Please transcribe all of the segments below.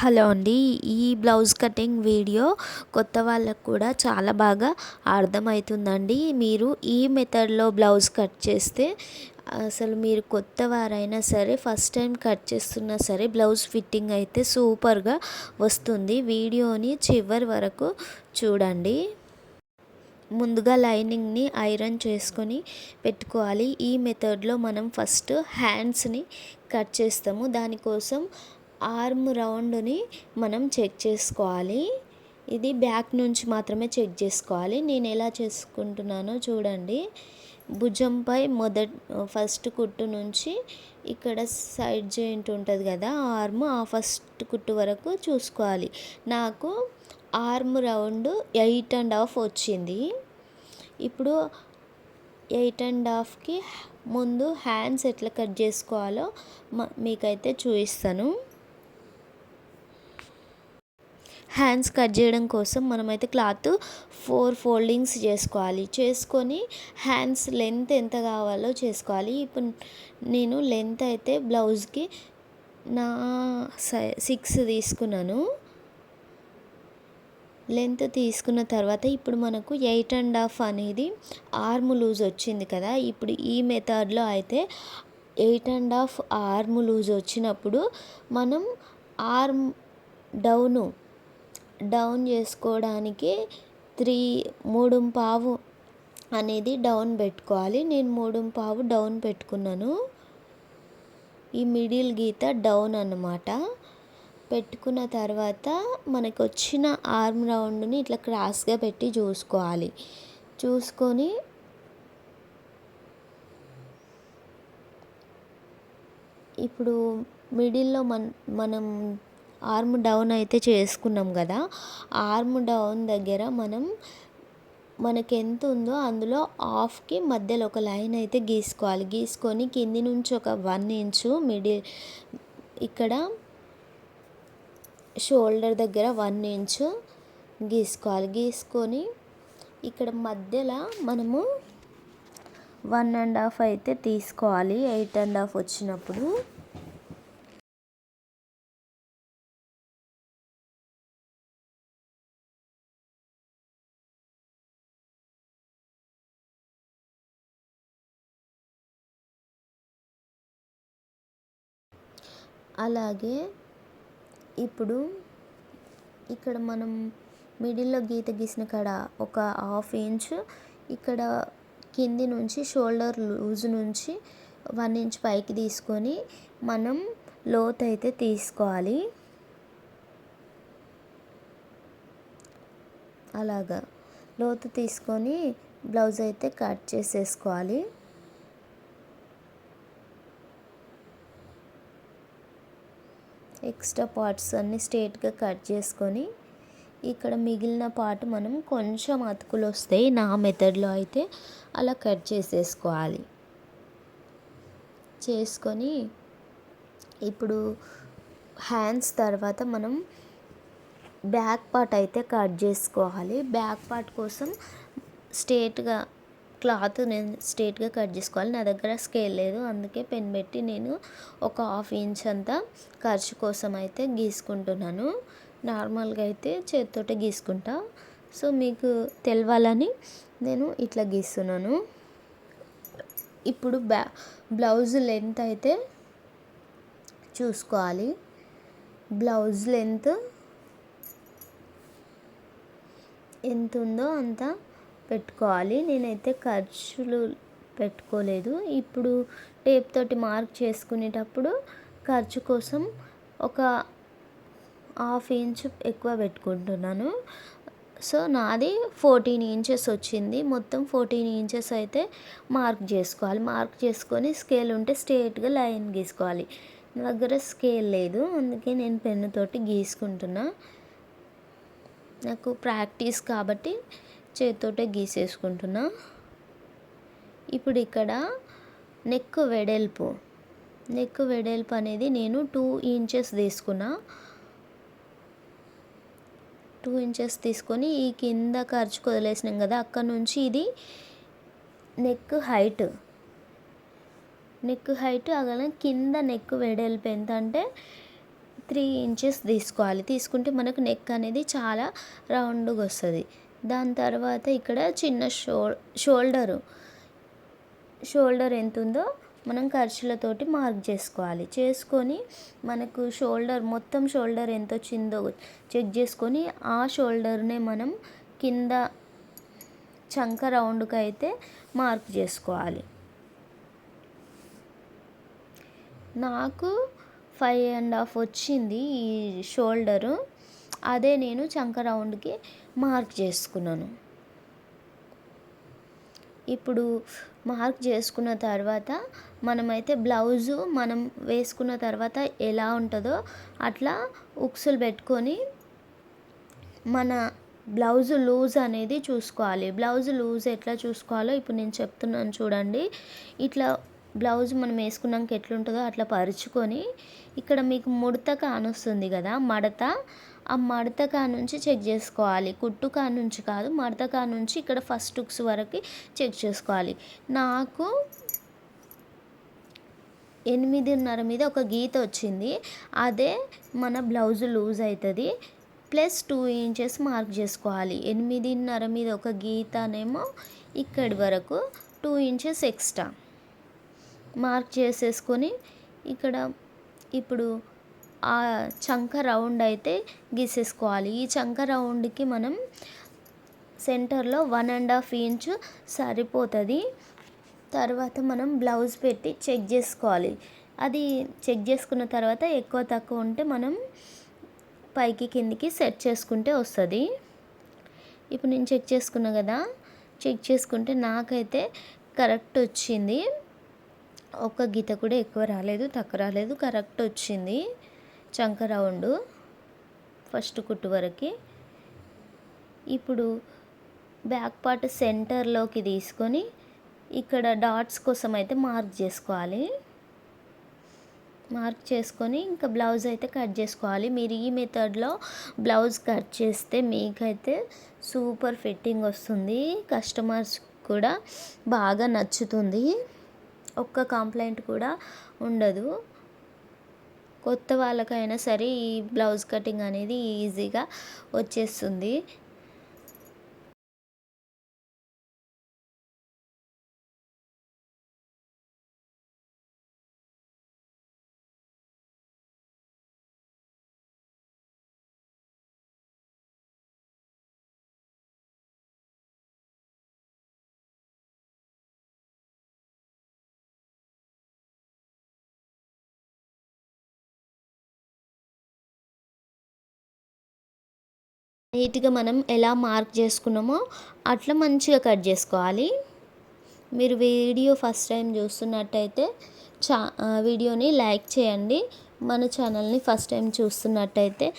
Hello అండి. ఈ blouse cutting video కొత్త వాళ్ళకు కూడా చాలా బాగా అర్థమవుతుందండి. మీరు ఈ మెథడ్లో బ్లౌజ్ కట్ చేస్తే అసలు మీరు కొత్త వారైనా సరే, ఫస్ట్ టైం కట్ చేస్తున్నా సరే, బ్లౌజ్ ఫిట్టింగ్ అయితే సూపర్గా వస్తుంది. వీడియోని చివరి వరకు చూడండి. ముందుగా లైనింగ్ని ఐరన్ చేసుకొని పెట్టుకోవాలి. ఈ మెథడ్లో మనం ఫస్ట్ హ్యాండ్స్ని కట్ చేస్తాము. దానికోసం ఆర్మ్ రౌండ్ని మనం చెక్ చేసుకోవాలి. ఇది బ్యాక్ నుంచి మాత్రమే చెక్ చేసుకోవాలి. నేను ఎలా చేసుకుంటున్నానో చూడండి. భుజంపై ఫస్ట్ కుట్టు నుంచి ఇక్కడ సైడ్ జాయింట్ ఉంటుంది కదా, ఆర్మ్, ఆ ఫస్ట్ కుట్టు వరకు చూసుకోవాలి. నాకు ఆర్మ్ రౌండ్ 8.5 వచ్చింది. ఇప్పుడు 8.5కి ముందు హ్యాండ్స్ ఎట్లా కట్ చేసుకోవాలో మీకైతే చూపిస్తాను. హ్యాండ్స్ కట్ చేయడం కోసం మనమైతే క్లాత్ 4 ఫోల్డింగ్స్ చేసుకొని హ్యాండ్స్ లెంత్ ఎంత కావాలో చేసుకోవాలి. ఇప్పుడు నేను లెంత్ అయితే బ్లౌజ్కి 6 తీసుకున్నాను. లెంత్ తీసుకున్న తర్వాత ఇప్పుడు మనకు 8.5 అనేది ఆర్మ్ లూజ్ వచ్చింది కదా. ఇప్పుడు ఈ మెథడ్లో అయితే 8.5 ఆర్మ్ లూజ్ వచ్చినప్పుడు మనం ఆర్మ్ డౌన్ చేసుకోవడానికి 3.5 అనేది డౌన్ పెట్టుకోవాలి. నేను 3.5 డౌన్ పెట్టుకున్నాను. ఈ మిడిల్ గీత డౌన్ అన్నమాట. పెట్టుకున్న తర్వాత మనకు వచ్చిన ఆర్మ్ రౌండ్ని ఇట్లా క్రాస్గా పెట్టి చూసుకొని ఇప్పుడు మిడిల్లో మనం ఆర్మ్ డౌన్ అయితే చేసుకున్నాం కదా. ఆర్మ్ డౌన్ దగ్గర మనకి ఎంత ఉందో అందులో హాఫ్కి మధ్యలో ఒక లైన్ అయితే గీసుకొని కింది నుంచి ఒక 1 ఇంచు ఇక్కడ షోల్డర్ దగ్గర 1 ఇంచు గీసుకొని ఇక్కడ మధ్యలో మనము 1.5 అయితే తీసుకోవాలి. 8.5 వచ్చినప్పుడు అలాగే ఇప్పుడు ఇక్కడ మనం మిడిల్లో గీత గీసిన కాడ ఒక 1/2 ఇంచు, ఇక్కడ కింది నుంచి షోల్డర్ లూజ్ నుంచి 1 ఇంచ్ పైకి తీసుకొని మనం లోతు అయితే తీసుకోవాలి. అలాగా లోతు తీసుకొని బ్లౌజ్ అయితే కట్ చేసేసుకోవాలి. ఎక్స్ట్రా పార్ట్స్ అన్నీ స్ట్రేట్గా కట్ చేసుకొని ఇక్కడ మిగిలిన పార్ట్ మనం కొంచెం అతుకులు వస్తాయి. నా మెథడ్లో అయితే అలా కట్ చేసుకొని ఇప్పుడు హ్యాండ్స్ తర్వాత మనం బ్యాక్ పార్ట్ అయితే కట్ చేసుకోవాలి. బ్యాక్ పార్ట్ కోసం క్లాత్ నేను స్ట్రేట్గా కట్ చేసుకోవాలి. నా దగ్గర స్కేల్ లేదు, అందుకే పెన్ పెట్టి నేను ఒక 1/2 ఇంచ్ అంతా ఖర్చు కోసం అయితే గీసుకుంటున్నాను. నార్మల్గా అయితే చేతితోటే గీసుకుంటా. సో మీకు తెలవాలని నేను ఇట్లా గీస్తున్నాను. ఇప్పుడు బ్లౌజ్ లెంత్ అయితే చూసుకోవాలి. బ్లౌజ్ లెంత్ ఎంత ఉందో అంత పెట్టుకోవాలి. నేనైతే ఖర్చులు పెట్టుకోలేదు. ఇప్పుడు టేప్ తోటి మార్క్ చేసుకునేటప్పుడు ఖర్చు కోసం ఒక 1/2 ఇంచ్ ఎక్కువ పెట్టుకుంటున్నాను. సో నాది 14 ఇంచెస్ వచ్చింది. మొత్తం 14 ఇంచెస్ అయితే మార్క్ చేసుకోవాలి. మార్క్ చేసుకొని స్కేల్ ఉంటే స్ట్రేట్గా లైన్ గీసుకోవాలి. నా దగ్గర స్కేల్ లేదు, అందుకే నేను పెన్నుతోటి గీసుకుంటున్నా. నాకు ప్రాక్టీస్ కాబట్టి చేతితోటే గీసేసుకుంటున్నా. ఇప్పుడు ఇక్కడ నెక్ వెడల్పు అనేది నేను 2 ఇంచెస్ తీసుకున్నా. 2 ఇంచెస్ తీసుకొని ఈ కింద ఖర్చుకు వదిలేసినాం కదా, అక్కడ నుంచి ఇది నెక్ హైట్ అగల కింద నెక్ వెడల్పు ఎంత అంటే 3 ఇంచెస్ తీసుకోవాలి. తీసుకుంటే మనకు నెక్ అనేది చాలా రౌండ్గా వస్తుంది. దాని తర్వాత ఇక్కడ చిన్న షోల్డర్ ఎంత ఉందో మనం ఖర్చులతోటి మార్క్ చేసుకోవాలి. చేసుకొని మనకు మొత్తం షోల్డర్ ఎంత వచ్చిందో చెక్ చేసుకొని ఆ షోల్డర్నే మనం కింద చంక రౌండ్కి అయితే మార్క్ చేసుకోవాలి. నాకు 5.5 వచ్చింది ఈ షోల్డరు. అదే నేను చంక రౌండ్కి మార్క్ చేసుకున్నాను. ఇప్పుడు మార్క్ చేసుకున్న తర్వాత మనమైతే బ్లౌజు మనం వేసుకున్న తర్వాత ఎలా ఉంటుందో అట్లా ఉక్సులు పెట్టుకొని మన బ్లౌజ్ లూజ్ అనేది చూసుకోవాలి. బ్లౌజ్ లూజ్ ఎట్లా చూసుకోవాలో ఇప్పుడు నేను చెప్తున్నాను చూడండి. ఇట్లా బ్లౌజ్ మనం వేసుకున్నాక ఎట్లుంటుందో అట్లా పరుచుకొని ఇక్కడ మీకు ముడత కానొస్తుంది కదా, మడత, ఆ మడత కానుంచి చెక్ చేసుకోవాలి. కుట్టు కానుంచి కాదు, మడత కానుంచి ఇక్కడ ఫస్ట్ హుక్స్ వరకు చెక్ చేసుకోవాలి. నాకు 8.5 మీద ఒక గీత వచ్చింది. అదే మన బ్లౌజ్ లూజ్ అవుతుంది. ప్లస్ 2 ఇంచెస్ మార్క్ చేసుకోవాలి. 8.5 మీద ఒక గీతనేమో ఇక్కడి వరకు 2 ఇంచెస్ ఎక్స్ట్రా మార్క్ చేసేసుకొని ఇక్కడ ఇప్పుడు ఆ చంక రౌండ్ అయితే గీసేసుకోవాలి. ఈ చంక రౌండ్కి మనం సెంటర్లో 1.5 ఇంచు సరిపోతుంది. తర్వాత మనం బ్లౌజ్ పెట్టి చెక్ చేసుకోవాలి. అది చెక్ చేసుకున్న తర్వాత ఎక్కువ తక్కువ ఉంటే మనం పైకి కిందికి సెట్ చేసుకుంటే వస్తుంది. ఇప్పుడు నేను చెక్ చేసుకున్నా కదా, చెక్ చేసుకుంటే నాకైతే కరెక్ట్ వచ్చింది. ఒక గీత కూడా ఎక్కువ రాలేదు, తక్కువ రాలేదు, కరెక్ట్ వచ్చింది చంక రౌండ్ ఫస్ట్ కుట్టు వరకు. ఇప్పుడు బ్యాక్ పార్ట్ సెంటర్లోకి తీసుకొని ఇక్కడ డాట్స్ కోసం అయితే మార్క్ చేసుకోవాలి. మార్క్ చేసుకొని ఇంకా బ్లౌజ్ అయితే కట్ చేసుకోవాలి. మీరు ఈ మెథడ్లో బ్లౌజ్ కట్ చేస్తే మీకైతే సూపర్ ఫిట్టింగ్ వస్తుంది. కస్టమర్స్ కూడా బాగా నచ్చుతుంది. ఒక్క కంప్లైంట్ కూడా ఉండదు. కొత్త వాళ్ళకైనా సరే ఈ బ్లౌజ్ కటింగ్ అనేది ఈజీగా వచ్చేస్తుంది. నీట్గా మనం ఎలా మార్క్ చేసుకున్నామో అట్లా మంచిగా కట్ చేసుకోవాలి. మీరు వీడియో ఫస్ట్ టైం చూస్తున్నట్టయితే వీడియోని లైక్ చేయండి. మన ఛానల్ని ఫస్ట్ టైం చూస్తున్నట్టయితే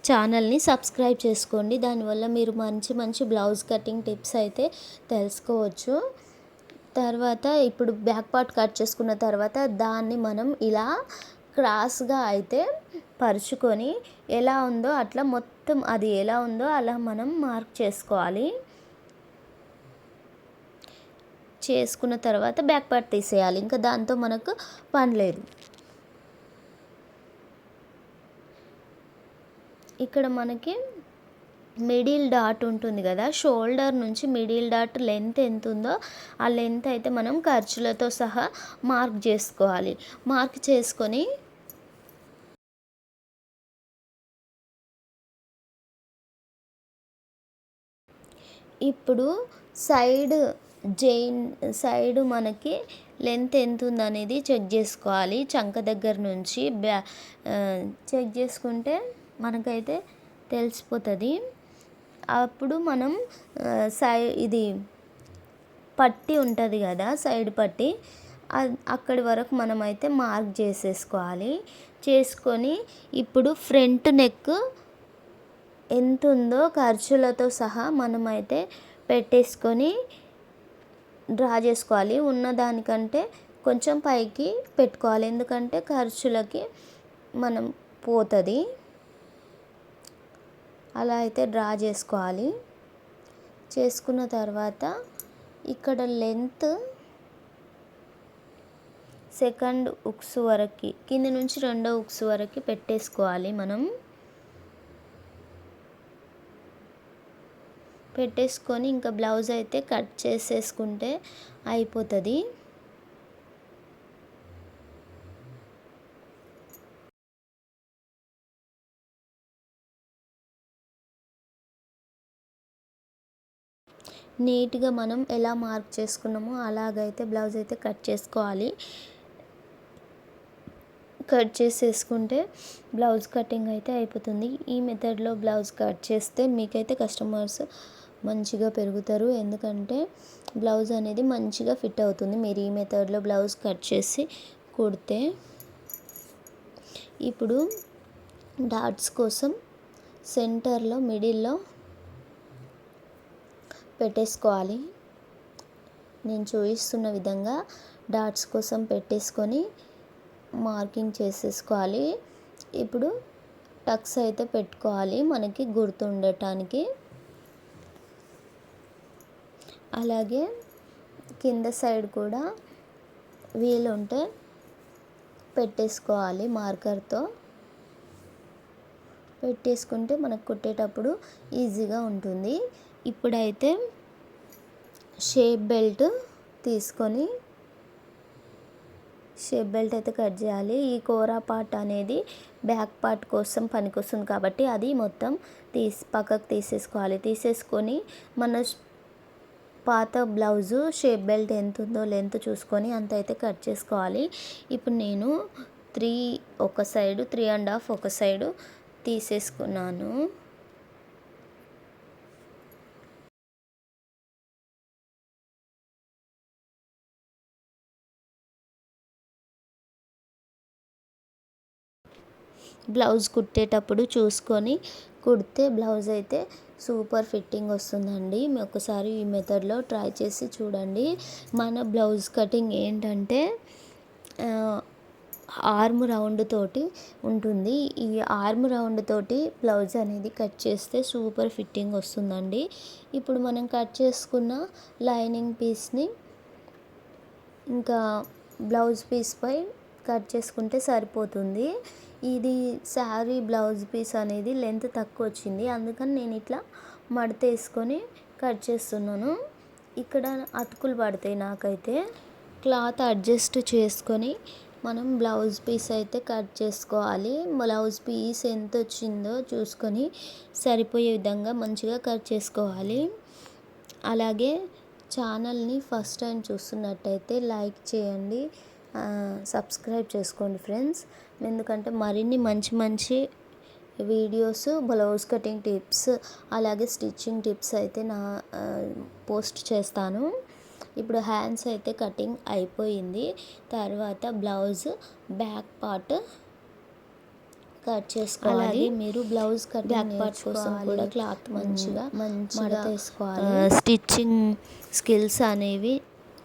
ఛానల్ని సబ్స్క్రైబ్ చేసుకోండి. దానివల్ల మీరు మంచి మంచి బ్లౌజ్ కటింగ్ టిప్స్ అయితే తెలుసుకోవచ్చు. తర్వాత ఇప్పుడు బ్యాక్ పార్ట్ కట్ చేసుకున్న తర్వాత దాన్ని మనం ఇలా క్రాస్గా అయితే పరుచుకొని ఎలా ఉందో అట్లా మొత్తం అది ఎలా ఉందో అలా మనం మార్క్ చేసుకోవాలి. చేసుకున్న తర్వాత బ్యాక్ పార్ట్ తీసేయాలి. ఇంకా దాంతో మనకు పని లేదు. ఇక్కడ మనకి మిడిల్ డాట్ ఉంటుంది కదా, షోల్డర్ నుంచి మిడిల్ డాట్ లెంత్ ఎంత ఉందో ఆ లెంత్ అయితే మనం ఖర్చులతో సహా మార్క్ చేసుకోవాలి. మార్క్ చేసుకొని ఇప్పుడు సైడ్ మనకి లెంత్ ఎంత ఉందనేది చెక్ చేసుకోవాలి. చంక దగ్గర నుంచి చెక్ చేసుకుంటే మనకైతే తెలిసిపోతుంది. అప్పుడు మనం ఇది పట్టి ఉంటుంది కదా, సైడ్ పట్టి, అక్కడి వరకు మనమైతే మార్క్ చేసేసుకోవాలి. చేసుకొని ఇప్పుడు ఫ్రంట్ నెక్ ఎంత ఉందో ఖర్చులతో సహా మనమైతే పెట్టేసుకొని డ్రా చేసుకోవాలి. ఉన్నదానికంటే కొంచెం పైకి పెట్టుకోవాలి, ఎందుకంటే ఖర్చులకి మనం పోతుంది. అలా అయితే డ్రా చేసుకోవాలి. చేసుకున్న తర్వాత ఇక్కడ లెంత్ సెకండ్ ఉక్స్ వరకు, కింద నుంచి రెండో ఉక్స్ వరకు పెట్టేసుకోవాలి. మనం పెట్టేసుకొని ఇంకా బ్లౌజ్ అయితే కట్ చేసేసుకుంటే అయిపోతుంది. నీట్గా మనం ఎలా మార్క్ చేసుకున్నామో అలాగైతే బ్లౌజ్ అయితే కట్ చేసుకోవాలి. కట్ చేసేసుకుంటే బ్లౌజ్ కటింగ్ అయితే అయిపోతుంది. ఈ మెథడ్లో బ్లౌజ్ కట్ చేస్తే మీకైతే కస్టమర్స్ మంచిగా పెరుగుతారు, ఎందుకంటే బ్లౌజ్ అనేది మంచిగా ఫిట్ అవుతుంది మీరు ఈ మెథడ్లో బ్లౌజ్ కట్ చేసి కుడితే. ఇప్పుడు డాట్స్ కోసం సెంటర్లో మిడిల్లో పెట్టేసుకోవాలి. నేను చూపిస్తున్న విధంగా డాట్స్ కోసం పెట్టేసుకొని మార్కింగ్ చేసేసుకోవాలి. ఇప్పుడు టక్స్ అయితే పెట్టుకోవాలి మనకి గుర్తుండటానికి. అలాగే కింద సైడ్ కూడా వీలుంటే పెట్టేసుకోవాలి. మార్కర్తో పెట్టేసుకుంటే మనకు కుట్టేటప్పుడు ఈజీగా ఉంటుంది. ఇప్పుడైతే షేప్ బెల్ట్ తీసుకొని షేప్ బెల్ట్ అయితే కట్ చేయాలి. ఈ కోరా పార్ట్ అనేది బ్యాక్ పార్ట్ కోసం పనికొస్తుంది కాబట్టి అది మొత్తం పక్కకు తీసేసుకోవాలి. తీసేసుకొని మన పాత బ్లౌజు షేప్ బెల్ట్ ఎంత ఉందో లెంత్ చూసుకొని అంత అయితే కట్ చేసుకోవాలి. ఇప్పుడు నేను 3 ఒక సైడు 3.5 ఒక సైడు తీసేసుకున్నాను. బ్లౌజ్ కుట్టేటప్పుడు చూసుకొని కుడితే బ్లౌజ్ అయితే సూపర్ ఫిట్టింగ్ వస్తుందండి. ఒకసారి ఈ మెథడ్లో ట్రై చేసి చూడండి. మన బ్లౌజ్ కటింగ్ ఏంటంటే ఆర్మ్ రౌండ్ తోటి ఉంటుంది. ఈ ఆర్మ్ రౌండ్ తోటి బ్లౌజ్ అనేది కట్ చేస్తే సూపర్ ఫిట్టింగ్ వస్తుందండి. ఇప్పుడు మనం కట్ చేసుకున్న లైనింగ్ పీస్ని ఇంకా బ్లౌజ్ పీస్పై కట్ చేసుకుంటే సరిపోతుంది. ఇది శారీ బ్లౌజ్ పీస్ అనేది లెంత్ తక్కువ వచ్చింది, అందుకని నేను ఇట్లా మడత వేసుకొని కట్ చేస్తున్నాను. ఇక్కడ అతుకులు పడతాయి నాకైతే. క్లాత్ అడ్జస్ట్ చేసుకొని మనం బ్లౌజ్ పీస్ అయితే కట్ చేసుకోవాలి. బ్లౌజ్ పీస్ ఎంత వచ్చిందో చూసుకొని సరిపోయే విధంగా మంచిగా కట్ చేసుకోవాలి. అలాగే ఛానల్ని ఫస్ట్ టైం చూస్తున్నట్టయితే లైక్ చేయండి, సబ్స్క్రైబ్ చేసుకోండి ఫ్రెండ్స్. ఎందుకంటే మరిన్ని మంచి మంచి వీడియోస్, బ్లౌజ్ కటింగ్ టిప్స్, అలాగే స్టిచ్చింగ్ టిప్స్ అయితే పోస్ట్ చేస్తాను. ఇప్పుడు హ్యాండ్స్ అయితే కటింగ్ అయిపోయింది. తర్వాత బ్లౌజ్ బ్యాక్ పార్ట్ కట్ చేసుకోవాలి. అలాగే మీరు బ్లౌజ్ కట్ బ్యాక్ పార్ట్ కోసం కూడా క్లాత్ మంచిగా తీసుకోవాలి. స్టిచ్చింగ్ స్కిల్స్ అనేవి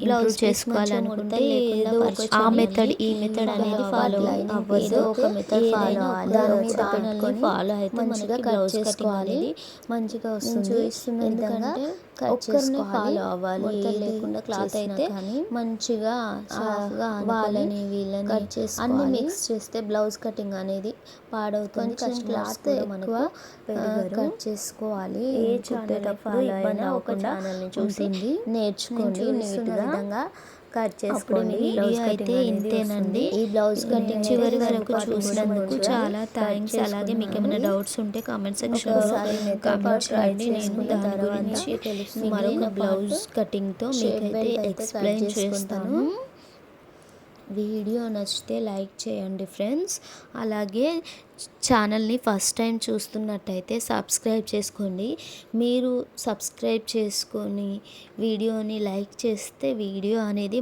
బ్లౌజ్ చేసుకోవాలనుకుంటే ఆ మెథడ్ ఈ మెథడ్ అనేది ఫాలో అవ్వదు. ఒక మెథడ్ ఫాలో అవ్వాలి. దాని మీద పెట్టుకొని ఫాలో అయితే మంచిగా బ్లౌజ్ చేసుకోవాలి, మంచిగా వస్తుంది. ఎందుకంటే ఒక్కరిని ఫాలో అవ్వాలి, లేకుండా క్లాత్ అయితే మంచిగా వాళ్ళని వీళ్ళని కట్ చేసి అన్ని మిక్స్ చేస్తే బ్లౌజ్ కటింగ్ అనేది పాడవుతుంది. క్లాత్ ఎక్కువ కట్ చేసుకోవాలి. ఏ కుట్టేటప్పుడు ఇబ్బంది అవ్వకుండా ఛానల్ని చూసి నేర్చుకోండి. విధంగా కట్ చేసుకోండి. వీడియో అయితే ఇంతేనండి. ఈ బ్లౌజ్ కటింగ్ చివరి వరకు చూసినందుకు చాలా థ్యాంక్స్. అలాగే మీకు ఏమైనా డౌట్స్ ఉంటే కామెంట్ సెక్షన్లో కామెంట్స్ రాయండి. నేను దాని గురించి మరొక బ్లౌజ్ కటింగ్తో మీకైతే ఎక్స్ప్లెయిన్ చేస్తాను. వీడియో నచ్చితే లైక్ చేయండి ఫ్రెండ్స్. అలాగే ఛానల్ని ఫస్ట్ టైం చూస్తున్నట్టయితే సబ్స్క్రైబ్ చేసుకోండి. మీరు సబ్స్క్రైబ్ చేసుకొని వీడియోని లైక్ చేస్తే వీడియో అనేది